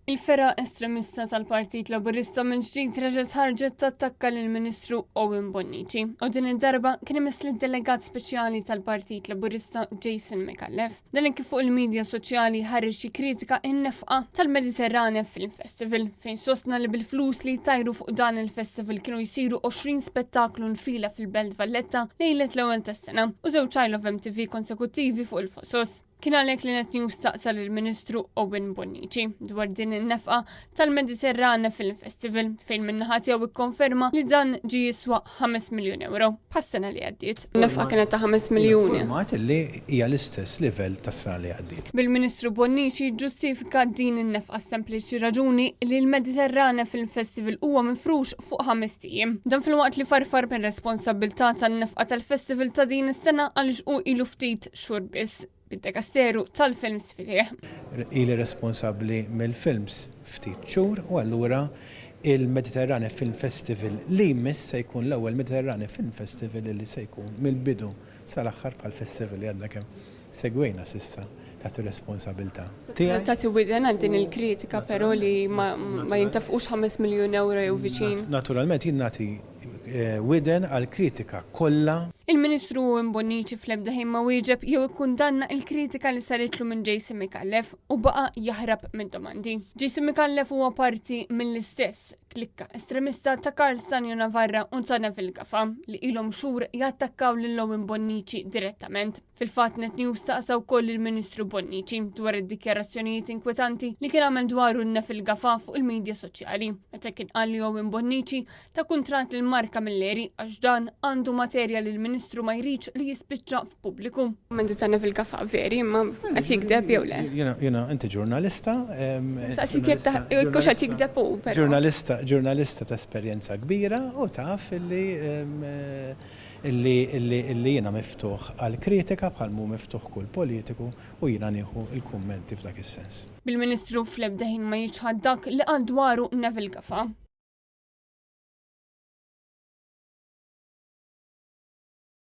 Il-fera estremista tal-Partit Laburista minn ġdid reġgħet ħarġet tattakka lill-Ministru Owen Bonnici. U din id-darba kien imissli d-delegat speċjali tal-Partit Laburista Jason McAuliffe. Dan kif fuq il-medja soċjali ħarreġ xi kritika in-nefqa tal-Mediterranea Film Festival fejn sostna li bil-flus li jtajru fuq dan il-festival kienu jsiru 20 spettaklu nfila fil-Belt Valletta lejlet l-ewwel tas-sena u żewġ Child of MTV konsekuttivi fuq il-fosos. Kien għalhekk li Net News staqsal il-Ministru Owen Bonnici dwar din in-nefqa tal-Mediterranea Film Festival fejn min-naħa tiegħu ikkonferma li dan ġie jiswa 5 miljun euro pas-sena li għaddiet. Nefqa kienet ta' 5 miljuni. Format li hija l-istess livell tas-sena li għaddiet. Bil-Ministru Bonnici ġustifika din in-nefqa sempliċi raġuni li l-Mediterranea Film Festival huwa mifrux fuq 5 ijiem. Dan fil-waqt li farfar per-responsabilità tan-nefqa tal-festival ta' din is-sena għaliex hu ilu ftit xhur biss bid-Dekasteru tal-Films fitih. Ili responsabbli mill-films ftit xhur u allura il-Mediterranea Film Festival li jmiss se jkun l-ewwel Mediterranea Film Festival li se jkun mill-bidu sal-aħħar bħal-festival li għandna kemm segwejna s'issa tagħti responsabilità. Tagħti widen għal din il-kritika però li ma jintafqux 5 miljun euro jew viċin. Naturalment jien nagħti widen għal kritika kollha. Il-Ministru Owen Bonnici fl-ebda ħin ma wieġeb jew ikkundanna il-kritika li saritlu minn Jason McAuliffe u baqa' jaħrab minn domandi. Jason McAuliffe huwa parti mill-istess klikka estremista ta' Karl Stanjo Navarra u Tana Vilgafa li ilhom xhur jattakkaw lil Owen Bonnici direttament. Fil-fatt Net News staqsaw wkoll il-Ministru Bonnici dwar id-dikjarazzjonijiet inkwetanti li kien għamel dwaru n-Vilgafa fuq il-medja soċjali. Meta kien qal li Owen Bonnici ta' kuntratt il-marka mill-eri għax dan għandu materja li l-Ministru ma jridx li jispiċċa f'pubbliku. Mendi Tana Vilgafa veri, ma qed jikdeb jew le. Jiena inti ġurnalista. Saqsik jekk kux qed jikdeb hu però. Ġurnalista ta' esperjenza kbira u taf illi jiena miftuħ għal kritika bħal mu miftuħ kull politiku u jiena nieħu il-kummenti f'dak is-sens. Bil-Ministru fl-ebda ħin ma jiġħad dak li qal dwaru Vilgafa.